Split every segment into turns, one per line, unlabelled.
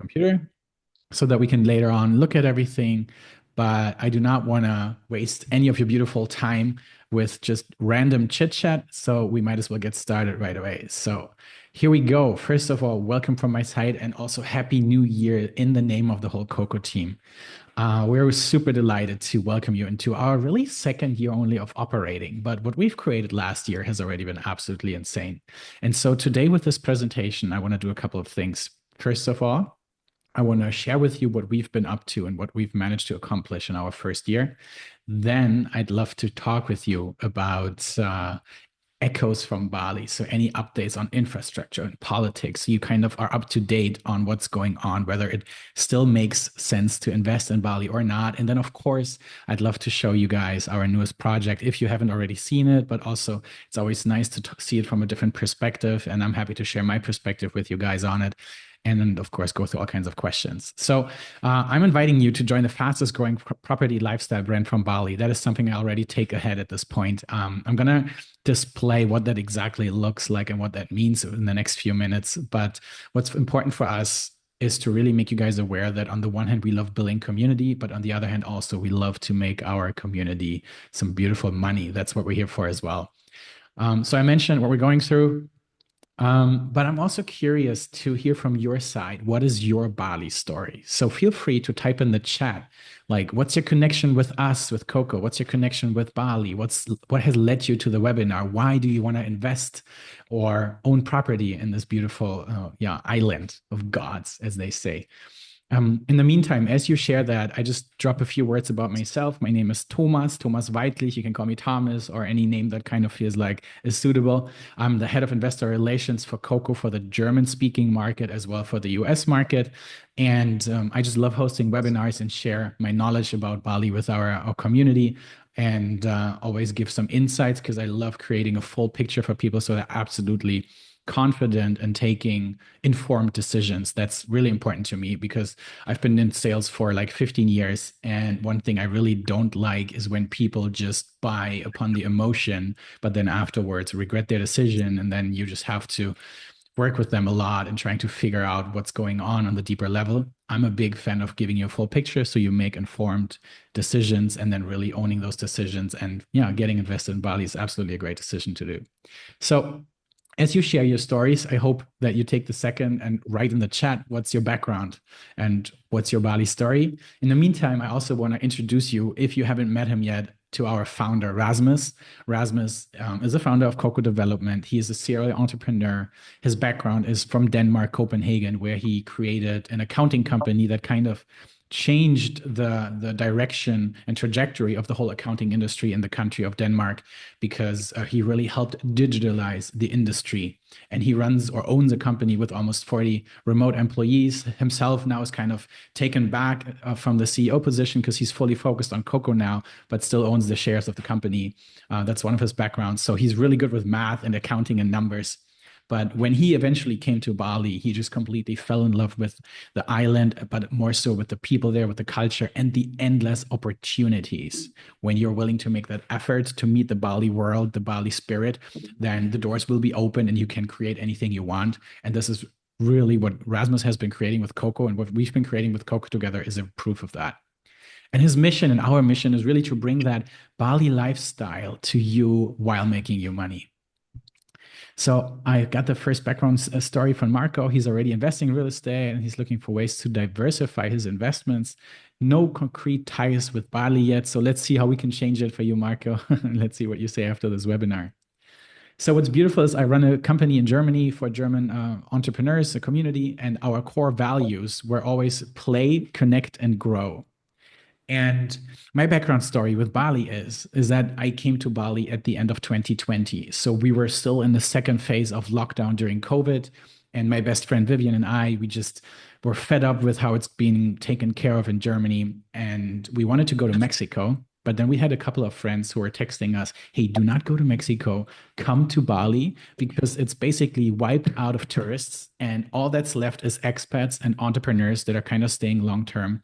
computer so that we can later on look at everything. But I do not want to waste any of your beautiful time with just random chit chat. So we might as well get started right away. So here we go. First of all, welcome from my side and also Happy New Year in the name of the whole Coco team. We're super delighted to welcome you into our really second year only of operating. But what we've created last year has already been absolutely insane. And so today with this presentation, I want to do a couple of things. First of all, I want to share with you what we've been up to and what we've managed to accomplish in our first year. Then I'd love to talk with you about echoes from Bali. So any updates on infrastructure and politics. So you kind of are up to date on what's going on, whether it still makes sense to invest in Bali or not. And then, of course, I'd love to show you guys our newest project if you haven't already seen it, but also it's always nice to see it from a different perspective. And I'm happy to share my perspective with you guys on it. And then, of course, go through all kinds of questions. So I'm inviting you to join the fastest growing property lifestyle brand from Bali. That is something I already take ahead at this point. I'm going to display what that exactly looks like and what that means in the next few minutes. But what's important for us is to really make you guys aware that on the one hand, we love building community, but on the other hand, also we love to make our community some beautiful money. That's what we're here for as well. So I mentioned what we're going through. But I'm also curious to hear from your side. What is your Bali story? So feel free to type in the chat, like, what's your connection with us, with Coco? What's your connection with Bali? What has led you to the webinar? Why do you want to invest or own property in this beautiful, island of gods, as they say? In the meantime, as you share that, I just drop a few words about myself. My name is Thomas Weidlich. You can call me Thomas or any name that kind of feels like is suitable. I'm the head of investor relations for Coco for the German-speaking market as well for the US market. And I just love hosting webinars and share my knowledge about Bali with our community and always give some insights because I love creating a full picture for people so they're absolutely confident and taking informed decisions. That's really important to me because I've been in sales for like 15 years. And one thing I really don't like is when people just buy upon the emotion, but then afterwards regret their decision. And then you just have to work with them a lot and trying to figure out what's going on the deeper level. I'm a big fan of giving you a full picture so you make informed decisions and then really owning those decisions. And getting invested in Bali is absolutely a great decision to do. So as you share your stories, I hope that you take the second and write in the chat what's your background and what's your Bali story. In the meantime, I also want to introduce you, if you haven't met him yet, to our founder, Rasmus. Rasmus is the founder of Coco Development. He is a serial entrepreneur. His background is from Denmark, Copenhagen, where he created an accounting company that kind of changed the direction and trajectory of the whole accounting industry in the country of Denmark because he really helped digitalize the industry. And he runs or owns a company with almost 40 remote employees. Himself now is kind of taken back from the CEO position because he's fully focused on Coco now, but still owns the shares of the company. That's one of his backgrounds. So he's really good with math and accounting and numbers. But when he eventually came to Bali, he just completely fell in love with the island, but more so with the people there, with the culture and the endless opportunities. When you're willing to make that effort to meet the Bali world, the Bali spirit, then the doors will be open and you can create anything you want. And this is really what Rasmus has been creating with Coco, and what we've been creating with Coco together is a proof of that. And his mission and our mission is really to bring that Bali lifestyle to you while making you money. So I got the first background story from Marco. He's already investing in real estate and he's looking for ways to diversify his investments. No concrete ties with Bali yet. So let's see how we can change it for you, Marco. Let's see what you say after this webinar. So what's beautiful is I run a company in Germany for German entrepreneurs, a community, and our core values were always play, connect, and grow. And my background story with Bali is that I came to Bali at the end of 2020. So we were still in the second phase of lockdown during COVID. And my best friend Vivian and I, we just were fed up with how it's being taken care of in Germany. And we wanted to go to Mexico. But then we had a couple of friends who were texting us, hey, do not go to Mexico, come to Bali, because it's basically wiped out of tourists. And all that's left is expats and entrepreneurs that are kind of staying long term.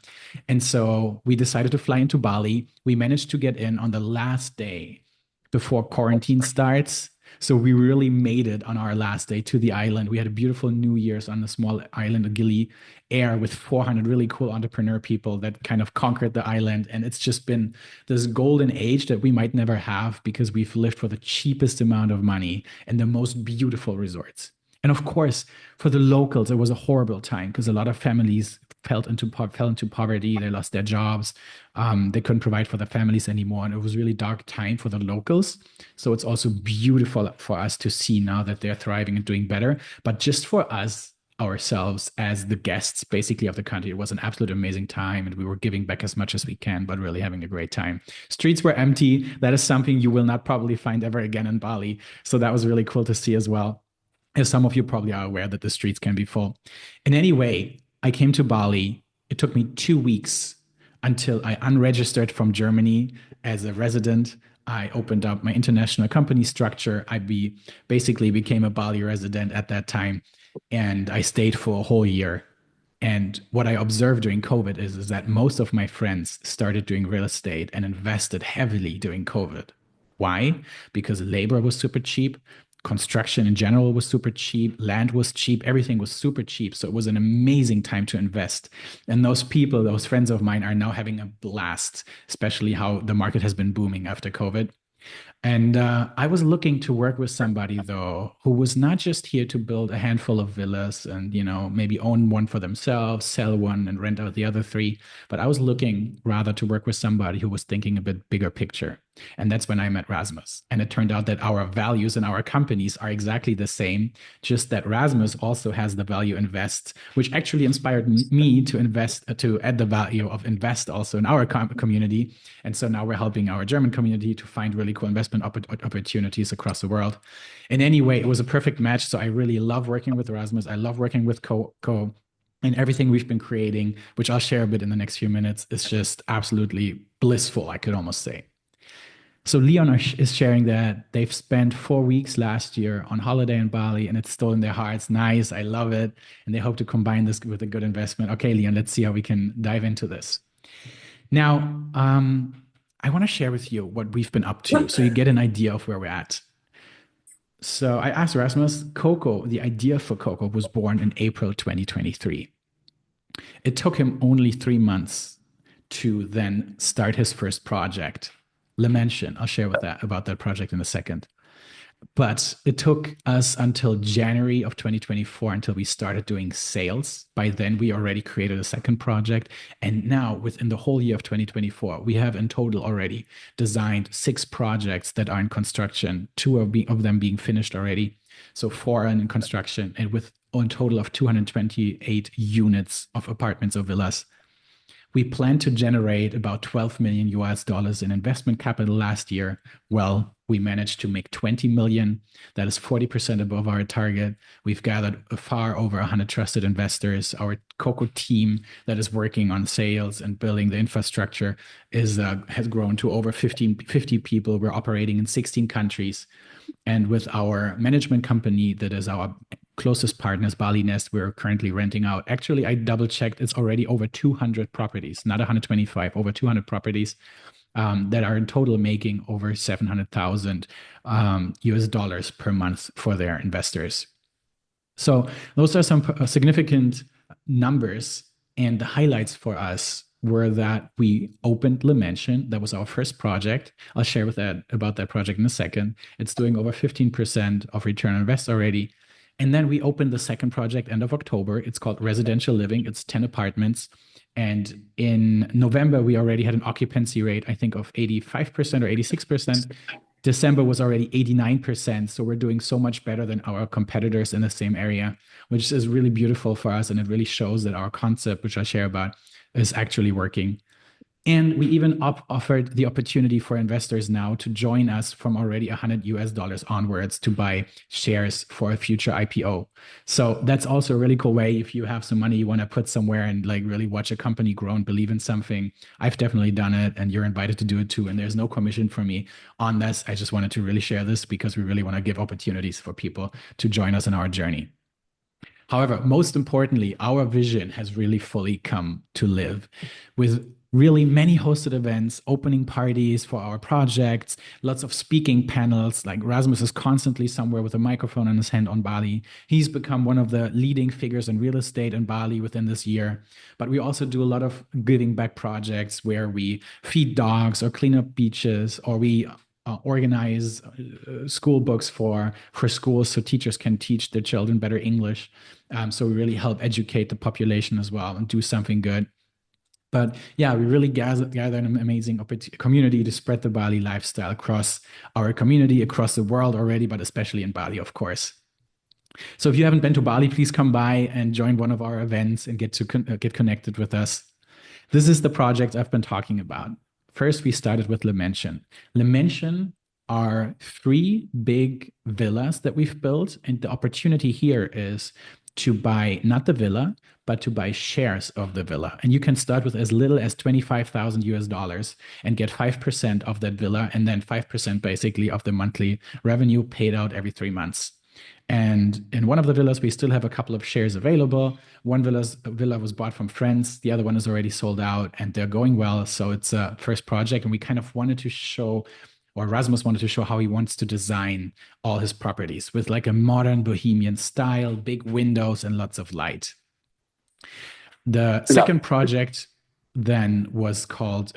And so we decided to fly into Bali. We managed to get in on the last day before quarantine starts. So we really made it on our last day to the island. We had a beautiful New Year's on the small island of Gili Air with 400 really cool entrepreneur people that kind of conquered the island. And it's just been this golden age that we might never have because we've lived for the cheapest amount of money in the most beautiful resorts. And of course, for the locals, it was a horrible time because a lot of families fell into poverty. They lost their jobs. They couldn't provide for their families anymore, and it was really dark time for the locals. So it's also beautiful for us to see now that they're thriving and doing better. But just for us ourselves as the guests basically of the country, it was an absolute amazing time, and we were giving back as much as we can, but really having a great time. Streets were empty. That is something you will not probably find ever again in Bali. So that was really cool to see as well, as some of you probably are aware that the streets can be full. In any way, I came to Bali. It took me 2 weeks until I unregistered from Germany as a resident. I opened up my international company structure. Basically became a Bali resident at that time, and I stayed for a whole year. And what I observed during COVID is that most of my friends started doing real estate and invested heavily during COVID. Why? Because labor was super cheap. Construction in general was super cheap. Land was cheap. Everything was super cheap. So it was an amazing time to invest. And those people, those friends of mine, are now having a blast, especially how the market has been booming after COVID. And I was looking to work with somebody though who was not just here to build a handful of villas and maybe own one for themselves, sell one, and rent out the other three. But I was looking rather to work with somebody who was thinking a bit bigger picture. And that's when I met Rasmus. And it turned out that our values and our companies are exactly the same, just that Rasmus also has the value invest, which actually inspired me to invest, to add the value of invest also in our community. And so now we're helping our German community to find really cool investment opportunities across the world. In any way, it was a perfect match. So I really love working with Rasmus. I love working with Coco. And everything we've been creating, which I'll share a bit in the next few minutes, is just absolutely blissful, I could almost say. So Leon is sharing that they've spent 4 weeks last year on holiday in Bali, and it's stolen their hearts. Nice, I love it. And they hope to combine this with a good investment. Okay, Leon, let's see how we can dive into this. Now, I want to share with you what we've been up to so you get an idea of where we're at. So I asked Rasmus, Coco, the idea for Coco was born in April 2023. It took him only 3 months to then start his first project, Lemention. I'll share about that project in a second. But it took us until January of 2024 until we started doing sales. By then, we already created a second project. And now, within the whole year of 2024, we have in total already designed 6 projects that are in construction, 2 of them being finished already. So 4 are in construction, and with a total of 228 units of apartments or villas. We plan to generate about 12 million US dollars in investment capital last year. Well, we managed to make 20 million. That is 40% above our target. We've gathered far over 100 trusted investors. Our Coco team that is working on sales and building the infrastructure has grown to over 50 people. We're operating in 16 countries. And with our management company, that is our closest partners, Bali Nest, we're currently renting out. Actually, I double checked. It's already over 200 properties, not 125, over 200 properties that are in total making over 700,000 US dollars per month for their investors. So those are some significant numbers. And the highlights for us were that we opened Lemention. That was our first project. I'll share about that project in a second. It's doing over 15% of return on invest already. And then we opened the second project end of October. It's called Residential Living. It's 10 apartments. And in November, we already had an occupancy rate, I think, of 85% or 86%. December was already 89%. So we're doing so much better than our competitors in the same area, which is really beautiful for us. And it really shows that our concept, which I'll share about, is actually working. And we even offered the opportunity for investors now to join us from already 100 US dollars onwards to buy shares for a future IPO. So that's also a really cool way if you have some money you want to put somewhere and like really watch a company grow and believe in something. I've definitely done it, and you're invited to do it too. And there's no commission for me on this. I just wanted to really share this because we really want to give opportunities for people to join us in our journey. However, most importantly, our vision has really fully come to live with really many hosted events, opening parties for our projects, lots of speaking panels. Like Rasmus is constantly somewhere with a microphone in his hand on Bali. He's become one of the leading figures in real estate in Bali within this year. But we also do a lot of giving back projects where we feed dogs or clean up beaches, or we organize school books for schools so teachers can teach their children better English. So we really help educate the population as well and do something good. But yeah, we really gather an amazing community to spread the Bali lifestyle across our community, across the world already, but especially in Bali, of course. So if you haven't been to Bali, please come by and join one of our events and get connected with us. This is the project I've been talking about. First, we started with Le Mansion. Le Mansion are three big villas that we've built. And the opportunity here is to buy not the villa, but to buy shares of the villa. And you can start with as little as 25,000 US dollars and get 5% of that villa, and then 5% basically of the monthly revenue paid out every 3 months. And in one of the villas, we still have a couple of shares available. One villa was bought from friends. The other one is already sold out and they're going well. So it's a first project. And we kind of wanted to show, or Rasmus wanted to show how he wants to design all his properties with like a modern bohemian style, big windows and lots of light. The second project then was called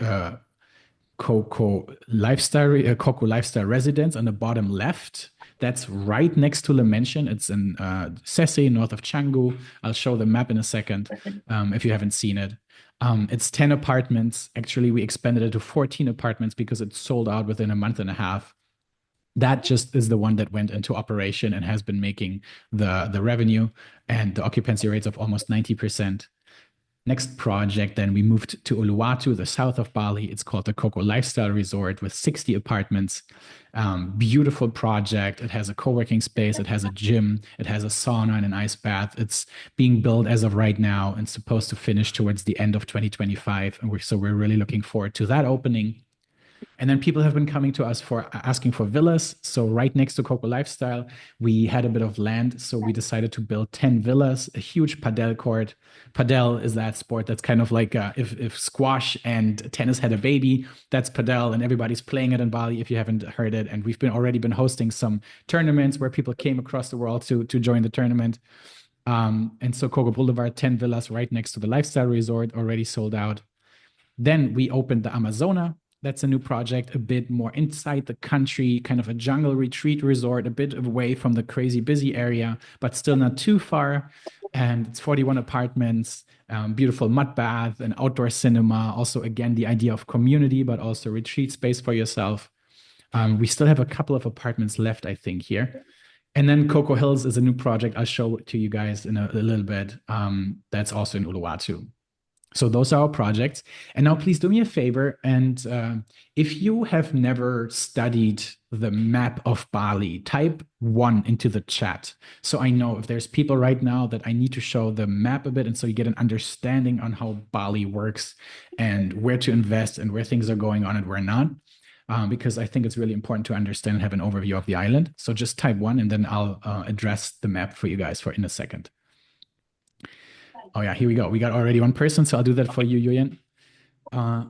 Coco Lifestyle Residence on the bottom left. That's right next to Le Mansion. It's in Sese, north of Canggu. I'll show the map in a second if you haven't seen it. It's 10 apartments. Actually, we expanded it to 14 apartments because it sold out within a month and a half. That just is the one that went into operation and has been making the revenue and the occupancy rates of almost 90%. Next project, then we moved to Uluwatu, the south of Bali. It's called the Coco Lifestyle Resort with 60 apartments. Beautiful project. It has a co-working space. It has a gym. It has a sauna and an ice bath. It's being built as of right now and supposed to finish towards the end of 2025. And we're really looking forward to that opening. And then people have been coming to us for asking for villas. So right next to Coco Lifestyle, we had a bit of land. So we decided to build 10 villas, a huge padel court. Padel is that sport that's kind of like if squash and tennis had a baby, that's padel, and everybody's playing it in Bali if you haven't heard it. And we've already been hosting some tournaments where people came across the world to join the tournament. And so Coco Boulevard, 10 villas right next to the lifestyle resort, already sold out. Then we opened the Amazona. That's a new project, a bit more inside the country, kind of a jungle retreat resort, a bit away from the crazy busy area, but still not too far. And it's 41 apartments, beautiful mud bath, an outdoor cinema. Also, again, the idea of community, but also retreat space for yourself. We still have a couple of apartments left, I think, here. And then Coco Hills is a new project. I'll show it to you guys in a little bit. That's also in Uluwatu. So those are our projects. And now please do me a favor. And if you have never studied the map of Bali, type 1 into the chat. So I know if there's people right now that I need to show the map a bit. And so you get an understanding on how Bali works and where to invest and where things are going on and where not. Because I think it's really important to understand and have an overview of the island. So just type 1 and then I'll address the map for you guys in a second. Oh yeah, here we go. We got already one person, so I'll do that for you, Yuyen.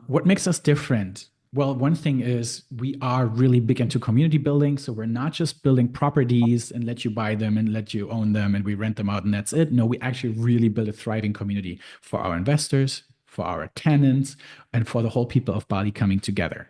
What makes us different? Well, one thing is we are really big into community building. So we're not just building properties and let you buy them and let you own them and we rent them out and that's it. No, we actually really build a thriving community for our investors, for our tenants, and for the whole people of Bali coming together.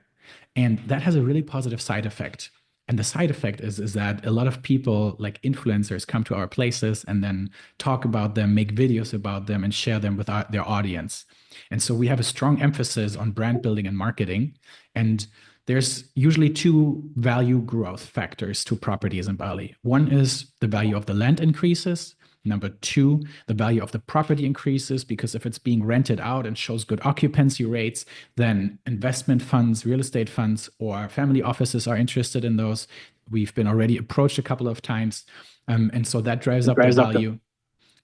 And that has a really positive side effect. And the side effect is that a lot of people, like influencers, come to our places and then talk about them, make videos about them, and share them with their audience. And so we have a strong emphasis on brand building and marketing. And there's usually two value growth factors to properties in Bali. One is the value of the land increases. Number two, the value of the property increases because if it's being rented out and shows good occupancy rates, then investment funds, real estate funds, or family offices are interested in those. We've been already approached a couple of times. And so that drives up the value.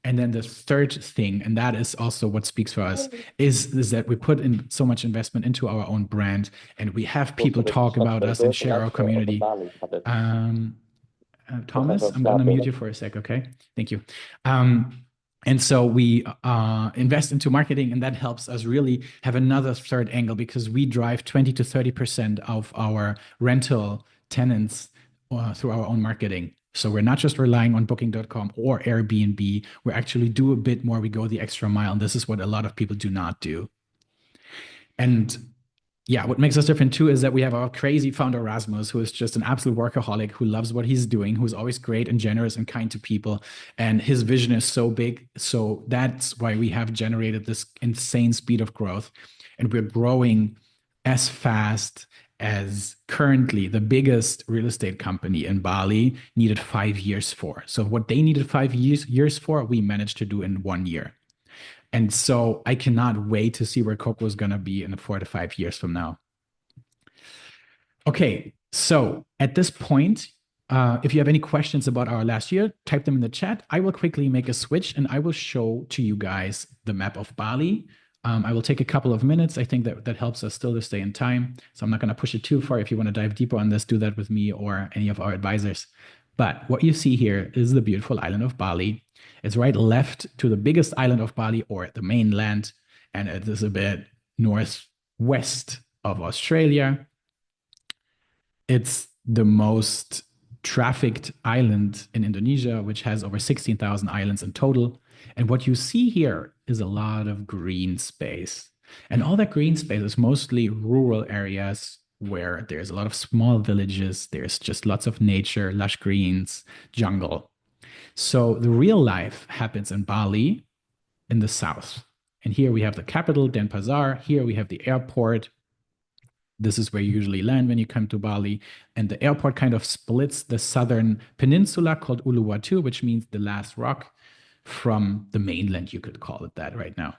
And then the third thing, and that is also what speaks for us, is that we put in so much investment into our own brand and we have people talk about us and share our community. Thomas, I'm going to mute you for a sec, okay? Thank you. And so we invest into marketing, and that helps us really have another third angle because we drive 20 to 30% of our rental tenants through our own marketing. So we're not just relying on booking.com or Airbnb. We actually do a bit more. We go the extra mile. And this is what a lot of people do not do. And yeah, what makes us different too is that we have our crazy founder Rasmus, who is just an absolute workaholic, who loves what he's doing, who's always great and generous and kind to people. And his vision is so big. So that's why we have generated this insane speed of growth. And we're growing as fast as currently the biggest real estate company in Bali needed 5 years for. So what they needed 5 years for, we managed to do in 1 year. And so I cannot wait to see where Coco is going to be in 4 to 5 years from now. Okay, so at this point, if you have any questions about our last year, type them in the chat. I will quickly make a switch and I will show to you guys the map of Bali. I will take a couple of minutes. I think that helps us still to stay in time. So I'm not going to push it too far. If you want to dive deeper on this, do that with me or any of our advisors. But what you see here is the beautiful island of Bali. It's right left to the biggest island of Bali, or the mainland, and it is a bit northwest of Australia. It's the most trafficked island in Indonesia, which has over 16,000 islands in total. And what you see here is a lot of green space. And all that green space is mostly rural areas where there's a lot of small villages. There's just lots of nature, lush greens, jungle. So the real life happens in Bali in the south. And here we have the capital, Denpasar. Here we have the airport. This is where you usually land when you come to Bali. And the airport kind of splits the southern peninsula called Uluwatu, which means the last rock, from the mainland. You could call it that right now.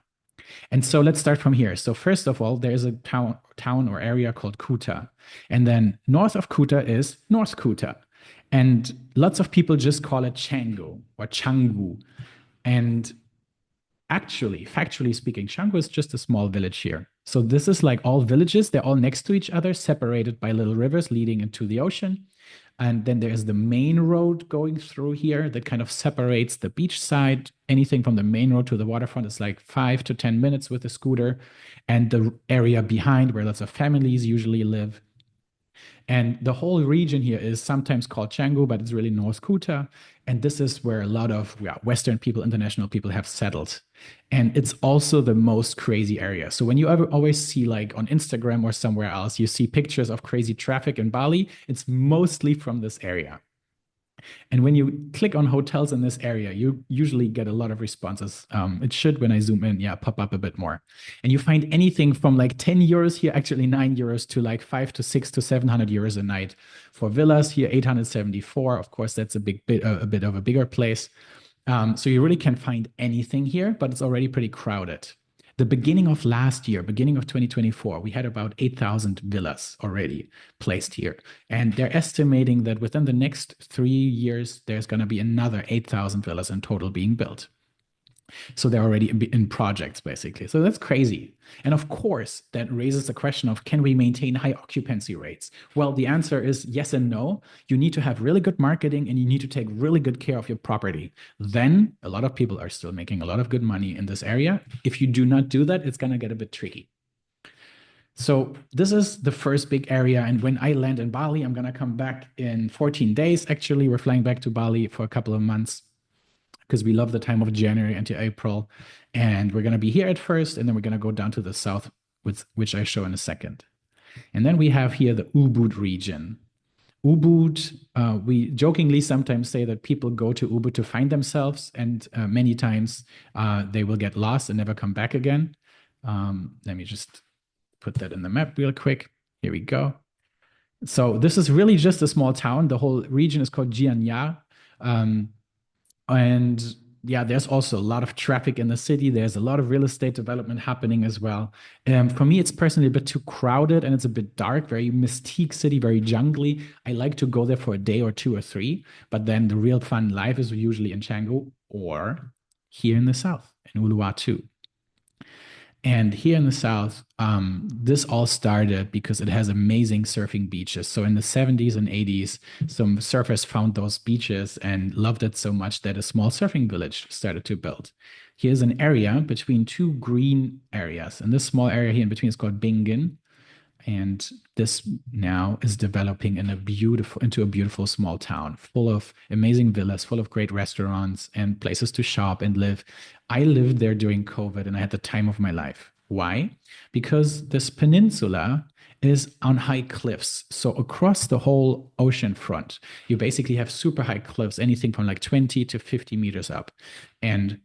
And so let's start from here. So first of all, there's a town or area called Kuta. And then north of Kuta is North Kuta. And lots of people just call it Canggu or Canggu. And actually, factually speaking, Canggu is just a small village here. So this is like all villages. They're all next to each other, separated by little rivers leading into the ocean. And then there's the main road going through here that kind of separates the beach side. Anything from the main road to the waterfront is like 5 to 10 minutes with a scooter. And the area behind where lots of families usually live. And the whole region here is sometimes called Canggu, but it's really North Kuta. And this is where a lot of Western people, international people have settled. And it's also the most crazy area. So when you always see like on Instagram or somewhere else, you see pictures of crazy traffic in Bali, it's mostly from this area. And when you click on hotels in this area, you usually get a lot of responses. It should, when I zoom in, pop up a bit more. And you find anything from like 10 euros here, actually 9 euros, to like 5 to 6 to 700 euros a night. For villas here, 874. Of course, that's a bit of a bigger place. So you really can find anything here, but it's already pretty crowded. The beginning of last year, beginning of 2024, we had about 8,000 villas already placed here. And they're estimating that within the next 3 years, there's going to be another 8,000 villas in total being built. So they're already in projects, basically. So that's crazy. And of course, that raises the question of, can we maintain high occupancy rates? Well, the answer is yes and no. You need to have really good marketing and you need to take really good care of your property. Then a lot of people are still making a lot of good money in this area. If you do not do that, it's going to get a bit tricky. So this is the first big area. And when I land in Bali, I'm going to come back in 14 days. Actually, we're flying back to Bali for a couple of months, because we love the time of January into April. And we're going to be here at first, and then we're going to go down to the south, which I show in a second. And then we have here the Ubud region. Ubud, we jokingly sometimes say that people go to Ubud to find themselves, and many times they will get lost and never come back again. Let me just put that in the map real quick. Here we go. So this is really just a small town. The whole region is called Gianyar. And there's also a lot of traffic in the city. There's a lot of real estate development happening as well. For me, it's personally a bit too crowded and it's a bit dark, very mystique city, very jungly. I like to go there for a day or 2 or 3, but then the real fun life is usually in Canggu or here in the south, in Uluwatu. And here in the South, this all started because it has amazing surfing beaches. So in the 70s and 80s, some surfers found those beaches and loved it so much that a small surfing village started to build. Here's an area between two green areas. And this small area here in between is called Bingen. And this now is developing into a beautiful small town full of amazing villas, full of great restaurants and places to shop and live. I lived there during COVID and I had the time of my life. Why? Because this peninsula is on high cliffs. So across the whole ocean front, you basically have super high cliffs, anything from like 20 to 50 meters up. And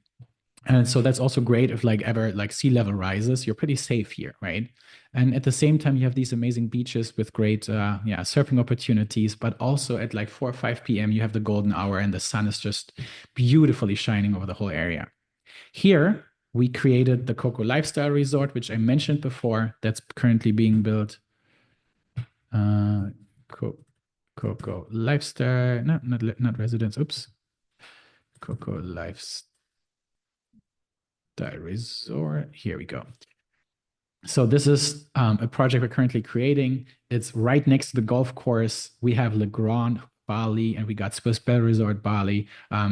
and so that's also great if like ever like sea level rises, you're pretty safe here, right? And at the same time, you have these amazing beaches with great surfing opportunities, but also at like 4 or 5 p.m., you have the golden hour and the sun is just beautifully shining over the whole area. Here, we created the Coco Lifestyle Resort, which I mentioned before, that's currently being built. Uh, Coco Lifestyle, no, not residence, oops. Coco Lifestyle Resort. Here we go. So this is a project we're currently creating. It's right next to the golf course. We have Le Grand Bali and we got Swiss Bell Resort Bali.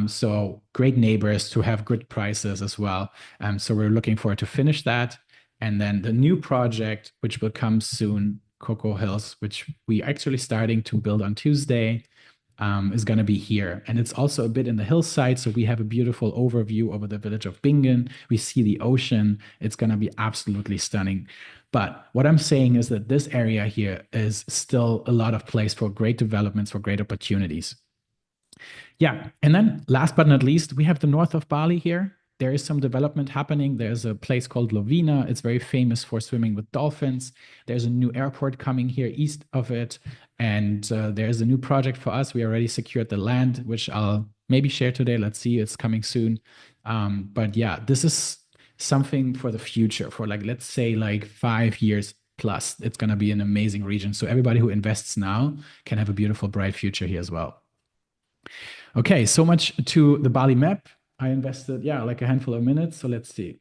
So great neighbors to have good prices as well. So we're looking forward to finish that. And then the new project, which will come soon, Coco Hills, which we actually starting to build on Tuesday, is going to be here. And it's also a bit in the hillside. So we have a beautiful overview over the village of Bingen. We see the ocean. It's going to be absolutely stunning. But what I'm saying is that this area here is still a lot of place for great developments, for great opportunities. Yeah. And then last but not least, we have the north of Bali here. There is some development happening. There's a place called Lovina. It's very famous for swimming with dolphins. There's a new airport coming here east of it. And there's a new project for us. We already secured the land, which I'll maybe share today. Let's see, it's coming soon. But yeah, this is something for the future, for like, let's say like 5 years plus. It's going to be an amazing region. So everybody who invests now can have a beautiful, bright future here as well. Okay, so much to the Bali map. I invested, yeah, like a handful of minutes. So let's see.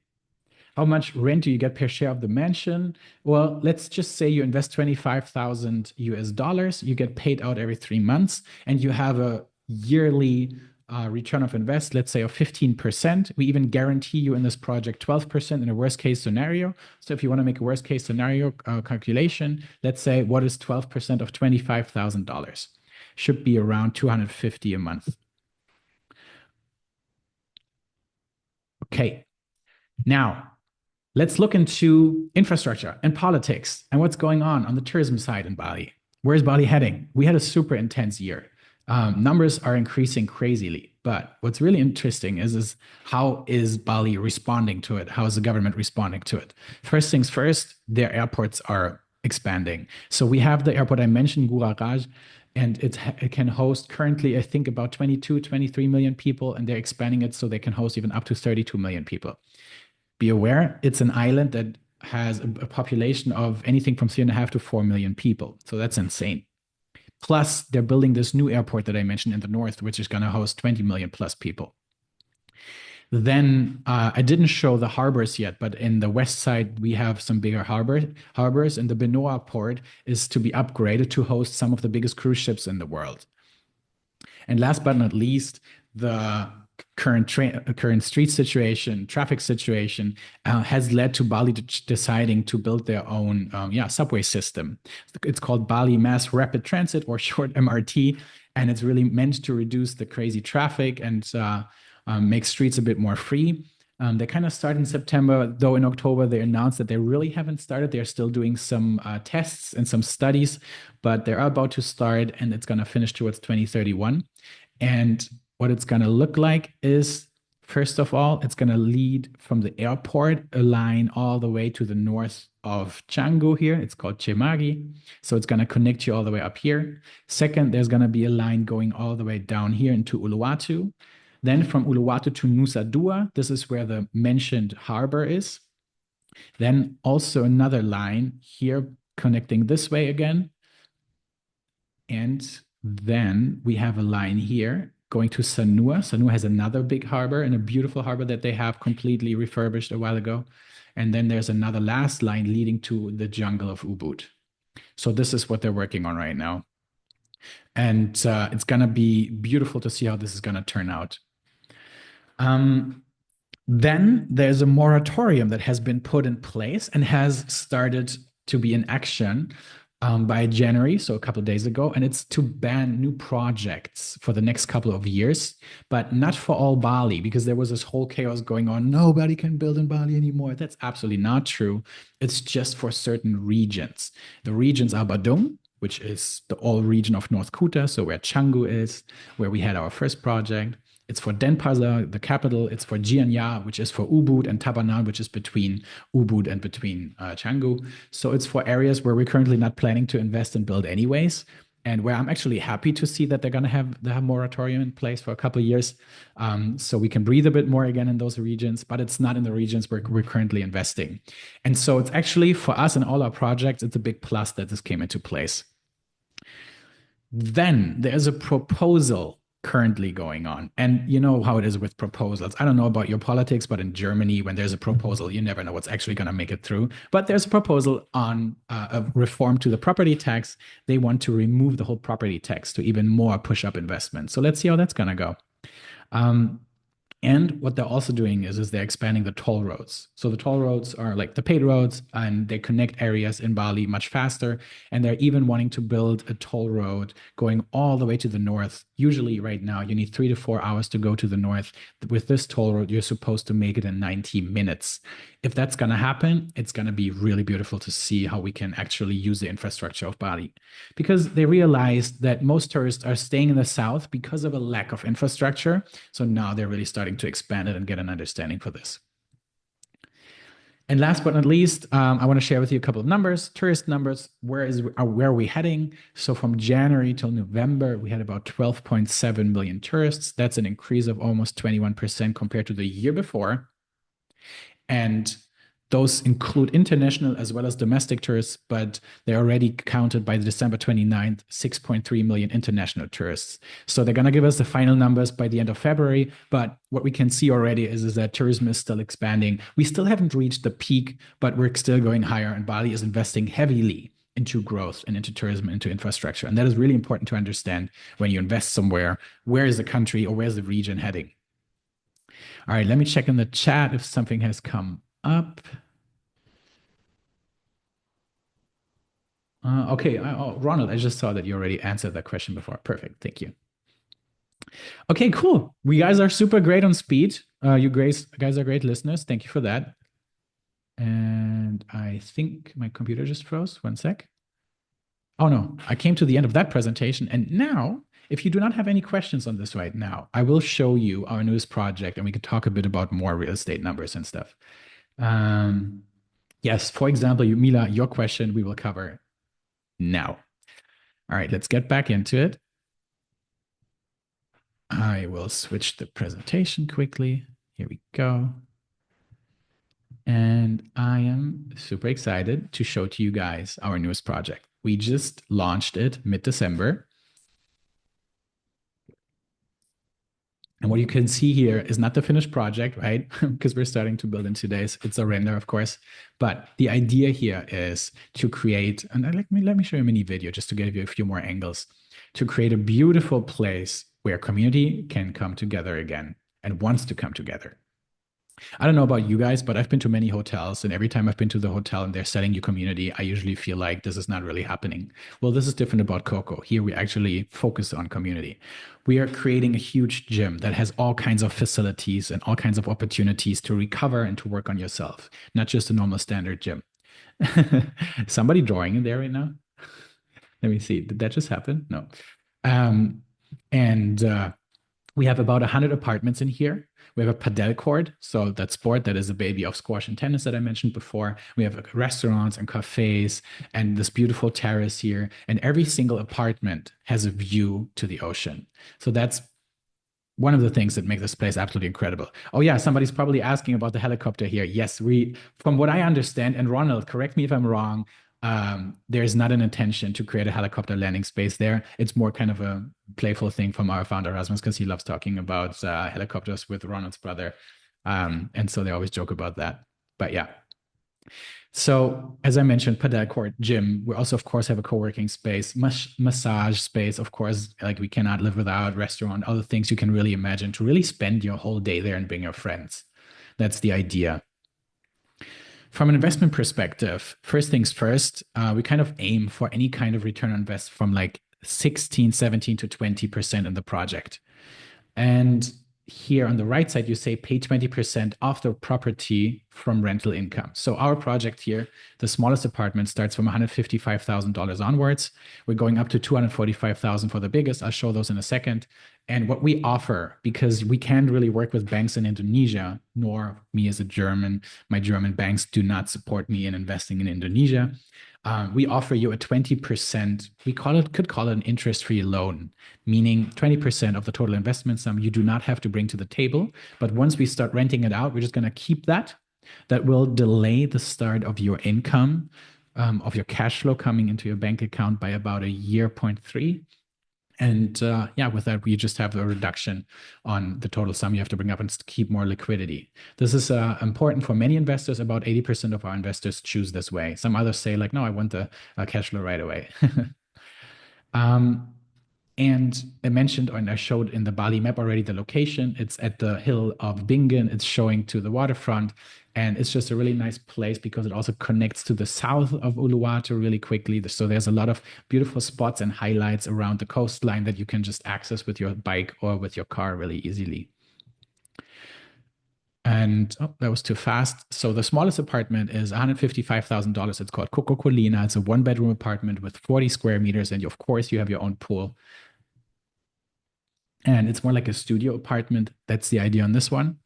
How much rent do you get per share of the mansion? Well, let's just say you invest 25,000 US dollars. You get paid out every 3 months, and you have a yearly return of invest, let's say of 15%. We even guarantee you in this project 12% in a worst case scenario. So if you want to make a worst case scenario calculation, let's say what is 12% of $25,000? Should be around 250 a month. Okay, now let's look into infrastructure and politics and what's going on the tourism side in Bali. Where's Bali heading? We had a super intense year. Numbers are increasing crazily, but what's really interesting is how is Bali responding to it? How is the government responding to it? First things first, their airports are expanding. So we have the airport I mentioned, Ngurah Raj, and it can host currently, I think, about 22, 23 million people, and they're expanding it so they can host even up to 32 million people. Be aware, it's an island that has a population of anything from 3.5 to 4 million people. So that's insane. Plus, they're building this new airport that I mentioned in the north, which is going to host 20 million plus people. Then I didn't show the harbors yet, but in the west side, we have some bigger harbors, and the Benoa port is to be upgraded to host some of the biggest cruise ships in the world. And last but not least, the current street situation, traffic situation has led to Bali deciding to build their own subway system. It's called Bali Mass Rapid Transit, or short MRT, and it's really meant to reduce the crazy traffic and make streets a bit more free. They kind of start in September, though in October they announced that they really haven't started. They're still doing some tests and some studies, but they're about to start, and it's going to finish towards 2031. And what it's going to look like is, first of all, it's going to lead from the airport, a line all the way to the north of Canggu here. It's called Cemagi. So it's going to connect you all the way up here. Second, there's going to be a line going all the way down here into Uluwatu. Then from Uluwatu to Nusa Dua, this is where the mentioned harbor is. Then also another line here connecting this way again. And then we have a line here going to Sanua. Sanua has another big harbor and a beautiful harbor that they have completely refurbished a while ago. And then there's another last line leading to the jungle of Ubud. So this is what they're working on right now. And it's going to be beautiful to see how this is going to turn out. Then there's a moratorium that has been put in place and has started to be in action by January, so a couple of days ago, and it's to ban new projects for the next couple of years, but not for all Bali, because there was this whole chaos going on. Nobody can build in Bali anymore. That's absolutely not true. It's just for certain regions. The regions are Badung, which is the all region of North Kuta, so where Canggu is, where we had our first project. It's for Denpasar, the capital. It's for Gianyar, which is for Ubud, and Tabanan, which is between Ubud and between Canggu. So it's for areas where we're currently not planning to invest and build anyways, and where I'm actually happy to see that they're going to have the moratorium in place for a couple of years, so we can breathe a bit more again in those regions, but it's not in the regions where we're currently investing. And so it's actually, for us and all our projects, it's a big plus that this came into place. Then there's a proposal currently going on. And you know how it is with proposals. I don't know about your politics, but in Germany, when there's a proposal, you never know what's actually going to make it through. But there's a proposal on a reform to the property tax. They want to remove the whole property tax to even more push up investment. So let's see how that's going to go. And what they're also doing is they're expanding the toll roads. So the toll roads are like the paid roads, and they connect areas in Bali much faster. And they're even wanting to build a toll road going all the way to the north. Usually right now, you need 3 to 4 hours to go to the north. With this toll road, you're supposed to make it in 90 minutes. If that's going to happen, it's going to be really beautiful to see how we can actually use the infrastructure of Bali. Because they realized that most tourists are staying in the south because of a lack of infrastructure. So now they're really starting to expand it and get an understanding for this. And last but not least, I want to share with you a couple of numbers, tourist numbers. Where are we heading? So from January till November, we had about 12.7 million tourists. That's an increase of almost 21% compared to the year before. And those include international as well as domestic tourists, but they already counted by December 29th, 6.3 million international tourists. So they're going to give us the final numbers by the end of February. But what we can see already is that tourism is still expanding. We still haven't reached the peak, but we're still going higher. And Bali is investing heavily into growth and into tourism, into infrastructure. And that is really important to understand when you invest somewhere. Where is the country or where's the region heading? All right, let me check in the chat if something has come up. Okay, Ronald, I just saw that you already answered that question before. Perfect, thank you. Okay, cool. We guys are super great on speed. You guys are great listeners. Thank you for that. And I think my computer just froze. One sec. Oh no, I came to the end of that presentation. And now, if you do not have any questions on this right now, I will show you our newest project and we can talk a bit about more real estate numbers and stuff. Yes, for example, Mila, your question we will cover now. All right, let's get back into it. I will switch the presentation quickly. Here we go. And I am super excited to show to you guys our newest project. We just launched it mid-December. And what you can see here is not the finished project, right? Because we're starting to build in 2 days. It's a render, of course. But the idea here is to create, and let me show you a mini video just to give you a few more angles, to create a beautiful place where community can come together again and wants to come together. I don't know about you guys, but I've been to many hotels, and every time I've been to the hotel and they're selling you community, I usually feel like this is not really happening. Well, this is different about Coco. Here we actually focus on community. We are creating a huge gym that has all kinds of facilities and all kinds of opportunities to recover and to work on yourself, not just a normal standard gym. Somebody drawing in there right now? Let me see. Did that just happen? No. We have about 100 apartments in here. We have a padel court, so that sport that is a baby of squash and tennis that I mentioned before. We have restaurants and cafes and this beautiful terrace here. And every single apartment has a view to the ocean. So that's one of the things that make this place absolutely incredible. Oh yeah, somebody's probably asking about the helicopter here. Yes, from what I understand, and Ronald, correct me if I'm wrong, There's not an intention to create a helicopter landing space there. It's more kind of a playful thing from our founder Rasmus because he loves talking about helicopters with Ronald's brother, and so they always joke about that. But yeah. So as I mentioned, padel court, gym. We also, of course, have a co-working space, massage space. Of course, like we cannot live without restaurant, other things you can really imagine to really spend your whole day there and bring your friends. That's the idea. From an investment perspective, first things first, we kind of aim for any kind of return on invest from like 16, 17 to 20% in the project. And here on the right side, you say pay 20% of the property from rental income. So our project here, the smallest apartment starts from $155,000 onwards. We're going up to 245,000 for the biggest. I'll show those in a second. And what we offer, because we can't really work with banks in Indonesia, nor me as a German, my German banks do not support me in investing in Indonesia. We offer you a 20%, could call it an interest-free loan, meaning 20% of the total investment sum you do not have to bring to the table. But once we start renting it out, we're just going to keep that. That will delay the start of your income, of your cash flow coming into your bank account by about a year, 0.3. And yeah, with that, we just have a reduction on the total sum you have to bring up and keep more liquidity. This is important for many investors. About 80% of our investors choose this way. Some others say like, no, I want the cash flow right away. And I mentioned, and I showed in the Bali map already the location. It's at the hill of Bingen. It's showing to the waterfront. And it's just a really nice place because it also connects to the south of Uluwatu really quickly. So there's a lot of beautiful spots and highlights around the coastline that you can just access with your bike or with your car really easily. And oh, that was too fast. So the smallest apartment is $155,000. It's called Coco Colina. It's a one-bedroom apartment with 40 square meters. And of course, you have your own pool. And it's more like a studio apartment. That's the idea on this one.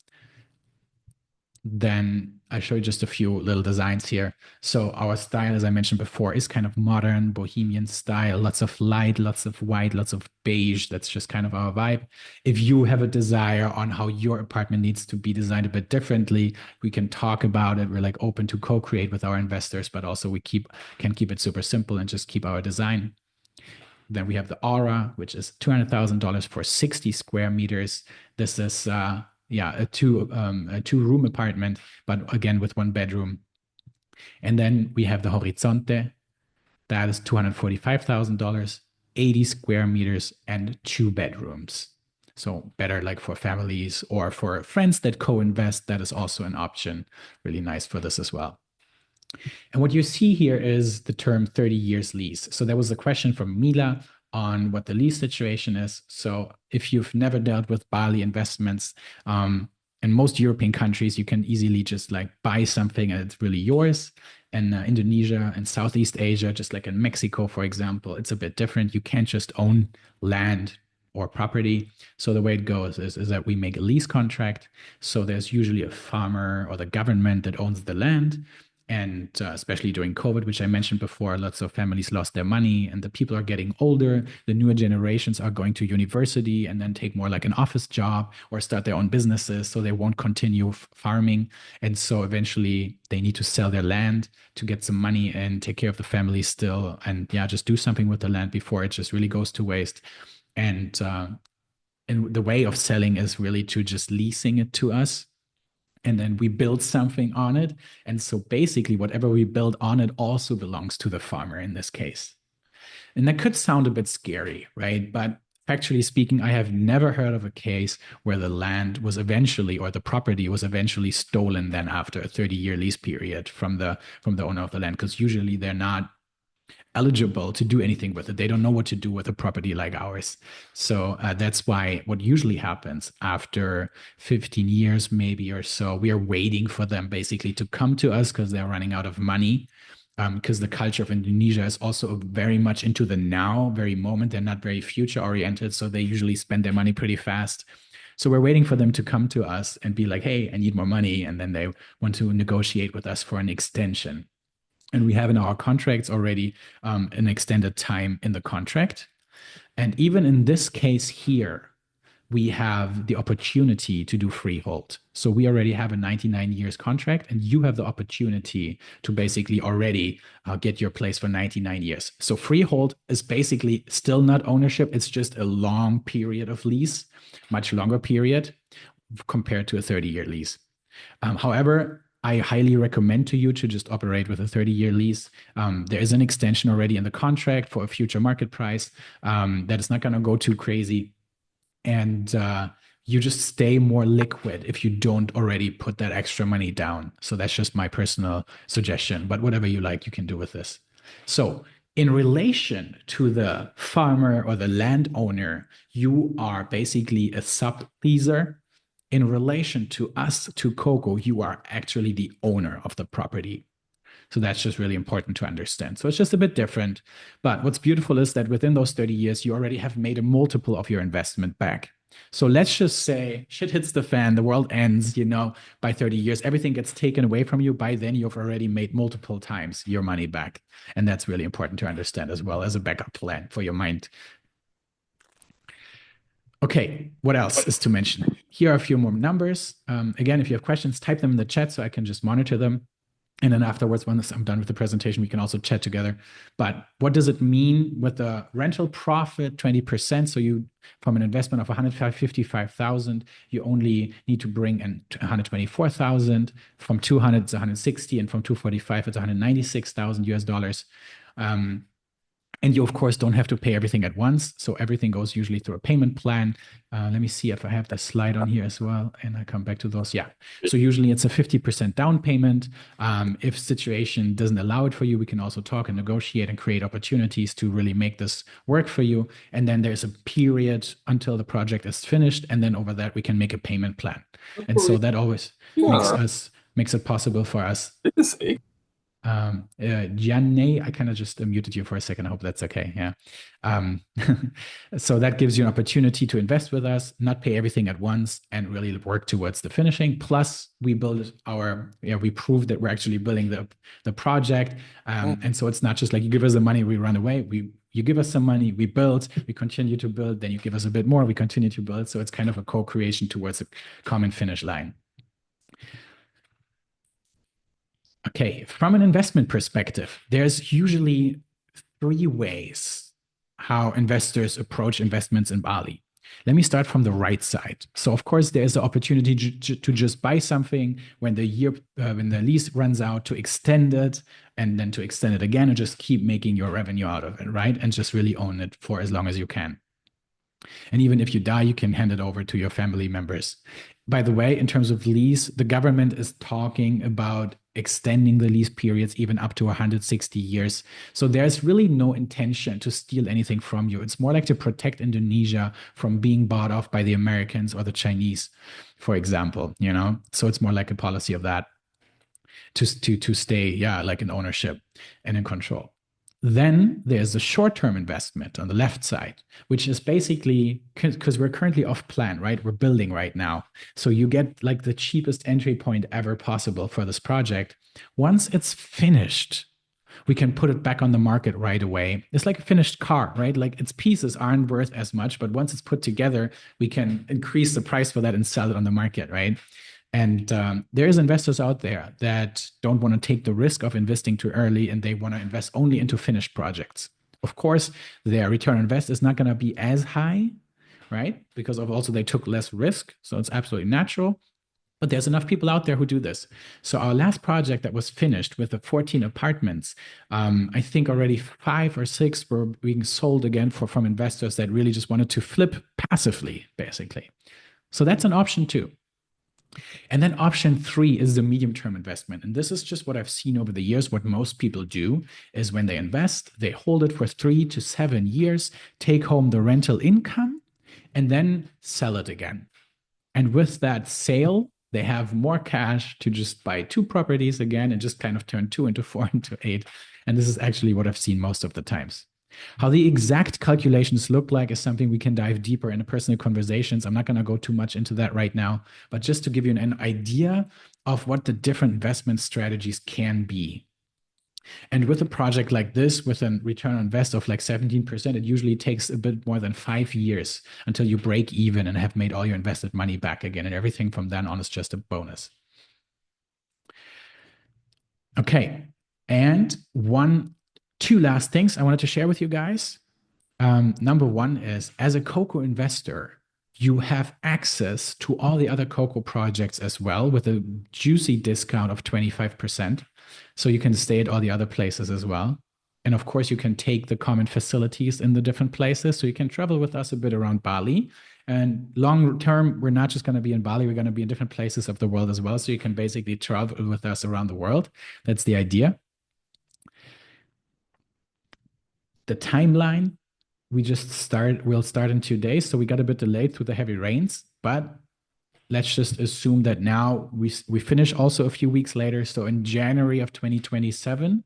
Then I show you just a few little designs here. So our style, as I mentioned before, is kind of modern, bohemian style, lots of light, lots of white, lots of beige. That's just kind of our vibe. If you have a desire on how your apartment needs to be designed a bit differently, we can talk about it. We're like open to co-create with our investors, but also we can keep it super simple and just keep our design. Then we have the Aura, which is $200,000 for 60 square meters. This is a two-room apartment, but again with one bedroom. And then we have the Horizonte. That is $245,000, 80 square meters, and 2 bedrooms. So better like for families or for friends that co-invest. That is also an option. Really nice for this as well. And what you see here is the term 30 years lease. So there was a question from Mila on what the lease situation is. So if you've never dealt with Bali investments, in most European countries, you can easily just like buy something and it's really yours. And Indonesia and Southeast Asia, just like in Mexico, for example, it's a bit different. You can't just own land or property. So the way it goes is that we make a lease contract. So there's usually a farmer or the government that owns the land. And especially during COVID, which I mentioned before, lots of families lost their money and the people are getting older. The newer generations are going to university and then take more like an office job or start their own businesses. So they won't continue farming. And so eventually they need to sell their land to get some money and take care of the family still. And yeah, just do something with the land before it just really goes to waste. And the way of selling is really to just leasing it to us. And then we build something on it. And so basically, whatever we build on it also belongs to the farmer in this case. And that could sound a bit scary, right? But factually speaking, I have never heard of a case where the land was eventually, or the property was eventually stolen then after a 30-year lease period from the owner of the land, because usually they're not eligible to do anything with it. They don't know what to do with a property like ours. So that's why what usually happens after 15 years, maybe or so, we are waiting for them basically to come to us because they're running out of money. Because the culture of Indonesia is also very much into the now, very moment. They're not very future oriented. So they usually spend their money pretty fast. So we're waiting for them to come to us and be like, hey, I need more money. And then they want to negotiate with us for an extension. And we have in our contracts already an extended time in the contract. And even in this case here, we have the opportunity to do freehold. So we already have a 99 years contract, and you have the opportunity to basically already get your place for 99 years. So freehold is basically still not ownership. It's just a long period of lease, much longer period compared to a 30-year lease. However, I highly recommend to you to just operate with a 30-year lease. There is an extension already in the contract for a future market price that is not going to go too crazy. And you just stay more liquid if you don't already put that extra money down. So that's just my personal suggestion. But whatever you like, you can do with this. So in relation to the farmer or the landowner, you are basically a subleaser. In relation to us, to Coco, you are actually the owner of the property. So that's just really important to understand. So it's just a bit different. But what's beautiful is that within those 30 years, you already have made a multiple of your investment back. So let's just say shit hits the fan, the world ends, by 30 years, everything gets taken away from you. By then, you've already made multiple times your money back. And that's really important to understand as well as a backup plan for your mind. Okay, what else is to mention? Here are a few more numbers. Again, if you have questions, type them in the chat so I can just monitor them. And then afterwards, once I'm done with the presentation, we can also chat together. But what does it mean with the rental profit, 20%? So you, from an investment of 155,000, you only need to bring in 124,000. From 200, it's 160, and from 245, it's 196,000 US dollars. And you, of course, don't have to pay everything at once. So everything goes usually through a payment plan. Let me see if I have the slide on here as well. And I come back to those. Yeah. So usually it's a 50% down payment. If situation doesn't allow it for you, we can also talk and negotiate and create opportunities to really make this work for you. And then there's a period until the project is finished. And then over that, we can make a payment plan. And so that always makes it possible for us. Gianni, I kind of just muted you for a second. I hope that's okay. Yeah. So that gives you an opportunity to invest with us, not pay everything at once, and really work towards the finishing. Plus, we we prove that we're actually building the project. And so it's not just like you give us the money, we run away. You give us some money, we build, we continue to build, then you give us a bit more, we continue to build. So it's kind of a co-creation towards a common finish line. Okay, from an investment perspective, there's usually 3 ways how investors approach investments in Bali. Let me start from the right side. So, of course, there's the opportunity to just buy something when the lease runs out, to extend it, and then to extend it again, and just keep making your revenue out of it, right? And just really own it for as long as you can. And even if you die, you can hand it over to your family members. By the way, in terms of lease, the government is talking about extending the lease periods even up to 160 years. So there's really no intention to steal anything from you. It's more like to protect Indonesia from being bought off by the Americans or the Chinese, for example, So it's more like a policy of that to stay, like in ownership and in control. Then there's the short-term investment on the left side, which is basically because we're currently off plan, right? We're building right now. So you get like the cheapest entry point ever possible for this project. Once it's finished, we can put it back on the market right away. It's like a finished car, right? Like its pieces aren't worth as much, but once it's put together, we can increase the price for that and sell it on the market, right? And there's investors out there that don't want to take the risk of investing too early, and they want to invest only into finished projects. Of course, their return on invest is not going to be as high, right? Because of also they took less risk. So it's absolutely natural. But there's enough people out there who do this. So our last project that was finished with the 14 apartments, I think already 5 or 6 were being sold again from investors that really just wanted to flip passively, basically. So that's an option too. And then option 3 is the medium-term investment. And this is just what I've seen over the years. What most people do is when they invest, they hold it for 3 to 7 years, take home the rental income, and then sell it again. And with that sale, they have more cash to just buy 2 properties again and just kind of turn 2 into 4 into 8. And this is actually what I've seen most of the times. How the exact calculations look like is something we can dive deeper into personal conversations. I'm not going to go too much into that right now, but just to give you an idea of what the different investment strategies can be. And with a project like this, with a return on invest of like 17%, it usually takes a bit more than 5 years until you break even and have made all your invested money back again. And everything from then on is just a bonus. Okay. And two last things I wanted to share with you guys. Number one is, as a Coco investor, you have access to all the other Coco projects as well with a juicy discount of 25%. So you can stay at all the other places as well. And of course, you can take the common facilities in the different places. So you can travel with us a bit around Bali. And long term, we're not just going to be in Bali, we're going to be in different places of the world as well. So you can basically travel with us around the world. That's the idea. The timeline, we'll start in 2 days. So we got a bit delayed through the heavy rains, but let's just assume that now we finish also a few weeks later. So in January of 2027,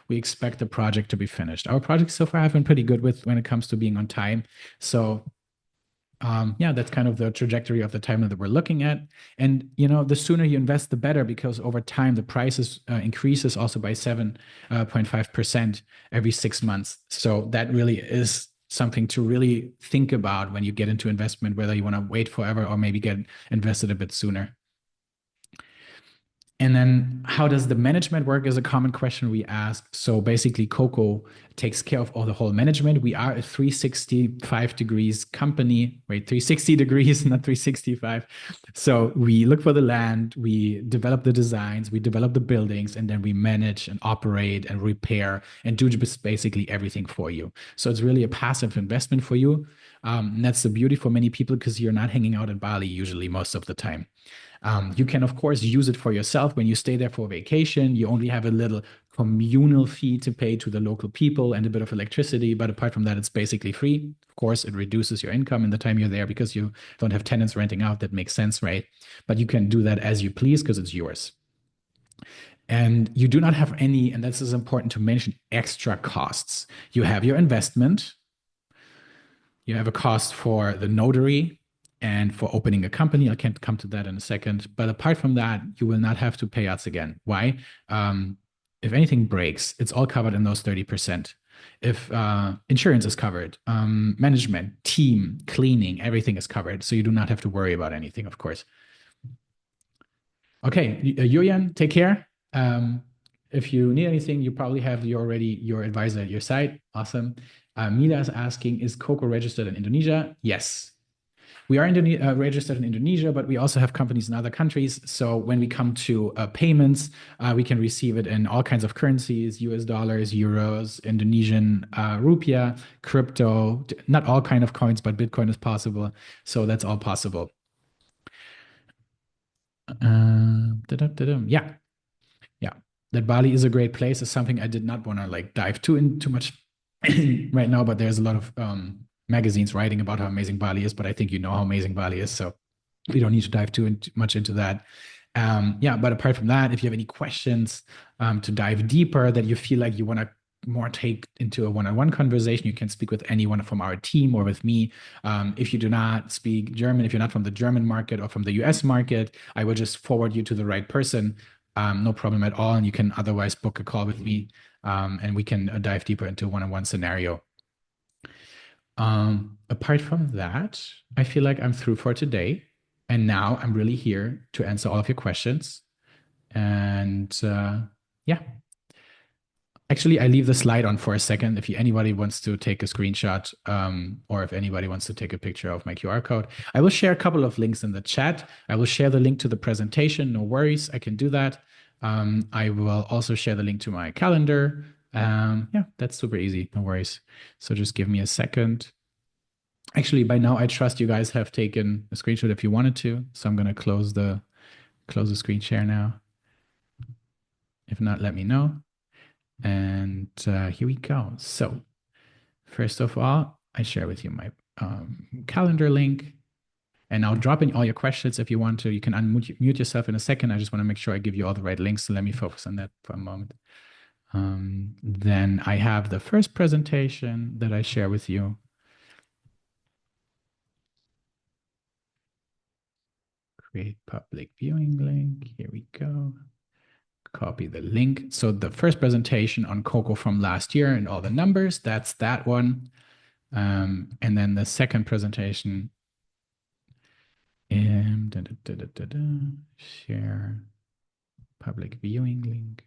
we expect the project to be finished. Our projects so far have been pretty good with when it comes to being on time. So yeah, that's kind of the trajectory of the timeline that we're looking at. And the sooner you invest, the better, because over time the prices increases also by 7.5% every 6 months. So that really is something to really think about when you get into investment, whether you want to wait forever or maybe get invested a bit sooner. And then how does the management work is a common question we ask. So basically, Coco takes care of all the whole management. We are a 365 degrees company. Wait, 360 degrees, not 365. So we look for the land, we develop the designs, we develop the buildings, and then we manage and operate and repair and do just basically everything for you. So it's really a passive investment for you. And that's the beauty for many people, because you're not hanging out in Bali usually most of the time. You can, of course, use it for yourself when you stay there for vacation. You only have a little communal fee to pay to the local people and a bit of electricity. But apart from that, it's basically free. Of course, it reduces your income in the time you're there because you don't have tenants renting out. That makes sense, right? But you can do that as you please because it's yours. And you do not have any, and this is important to mention, extra costs. You have your investment, you have a cost for the notary and for opening a company. I can come to that in a second. But apart from that, you will not have to pay us again. Why? If anything breaks, it's all covered in those 30%. If insurance is covered, management, team, cleaning, everything is covered. So you do not have to worry about anything, of course. Okay, Julian, take care. If you need anything, you probably have your advisor at your side. Awesome. Mila is asking, is Coco registered in Indonesia? Yes. We are registered in Indonesia, but we also have companies in other countries. So when we come to payments, we can receive it in all kinds of currencies: US dollars, euros, Indonesian rupiah, crypto. Not all kind of coins, but Bitcoin is possible. So that's all possible. Yeah, yeah. That Bali is a great place is something I did not want to like dive too much right now, but there's a lot of magazines writing about how amazing Bali is. But I think you know how amazing Bali is, so we don't need to dive too much into that. Yeah, but apart from that, if you have any questions to dive deeper that you feel like you want to more take into a one-on-one conversation, you can speak with anyone from our team or with me. If you do not speak German, if you're not from the German market or from the US market, I will just forward you to the right person. No problem at all. And you can otherwise book a call with me, and we can dive deeper into a one-on-one scenario. Apart from that, I feel like I'm through for today. And now I'm really here to answer all of your questions. And yeah, actually, I leave the slide on for a second. If anybody wants to take a screenshot, or if anybody wants to take a picture of my QR code, I will share a couple of links in the chat. I will share the link to the presentation. No worries, I can do that. I will also share the link to my calendar. Yeah, that's super easy. No worries. So just give me a second. Actually, by now, I trust you guys have taken a screenshot if you wanted to. So I'm going to close the screen share now. If not, let me know. And here we go. So first of all, I share with you my calendar link. And I'll drop in all your questions if you want to. You can unmute yourself in a second. I just want to make sure I give you all the right links. So let me focus on that for a moment. Then I have the first presentation that I share with you. Create public viewing link. Here we go. Copy the link. So the first presentation on Coco from last year and all the numbers, that's that one. And then the second presentation, share public viewing link,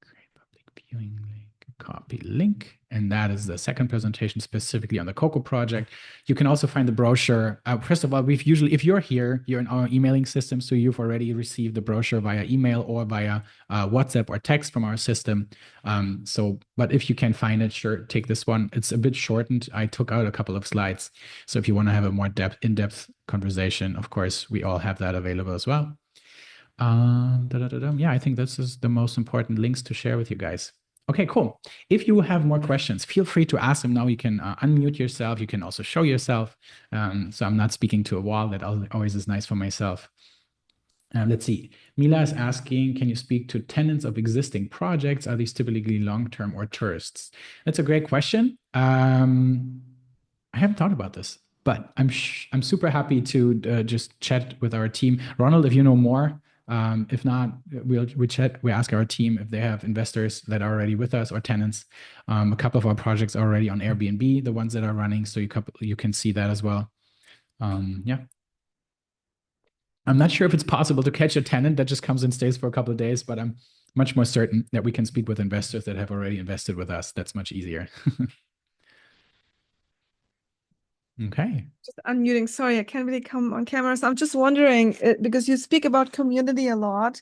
create public viewing link, copy link. And that is the second presentation specifically on the Coco project. You can also find the brochure. First of all, we've usually, if you're here, you're in our emailing system, so you've already received the brochure via email or via WhatsApp or text from our system. But if you can find it, sure, take this one. It's a bit shortened. I took out a couple of slides. So if you want to have a more in-depth conversation, of course, we all have that available as well. Yeah, I think this is the most important links to share with you guys. Okay, cool. If you have more questions, feel free to ask them now. You can unmute yourself. You can also show yourself. So I'm not speaking to a wall. That always is nice for myself. Let's see. Mila is asking, can you speak to tenants of existing projects? Are these typically long-term or tourists? That's a great question. I haven't thought about this, but I'm super happy to just chat with our team. Ronald, if you know more, if not, we ask our team if they have investors that are already with us or tenants. A couple of our projects are already on Airbnb, the ones that are running, so you can see that as well. Yeah. I'm not sure if it's possible to catch a tenant that just comes and stays for a couple of days, but I'm much more certain that we can speak with investors that have already invested with us. That's much easier. Okay.
Just unmuting. Sorry, I can't really come on camera. So I'm just wondering, because you speak about community a lot,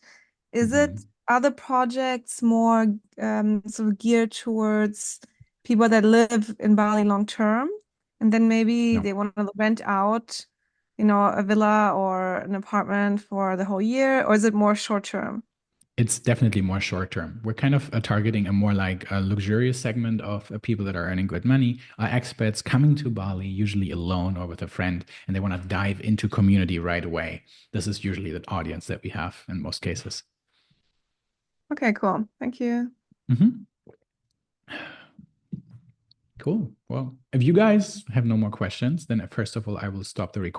is it other projects more sort of geared towards people that live in Bali long term, and then maybe
No.
they want to rent out, a villa or an apartment for the whole year, or is it more short term?
It's definitely more short term. We're kind of targeting a more like a luxurious segment of people that are earning good money, expats coming to Bali, usually alone or with a friend, and they want to dive into community right away. This is usually the audience that we have in most cases.
Okay, cool. Thank you.
Cool. Well, if you guys have no more questions, then first of all, I will stop the recording.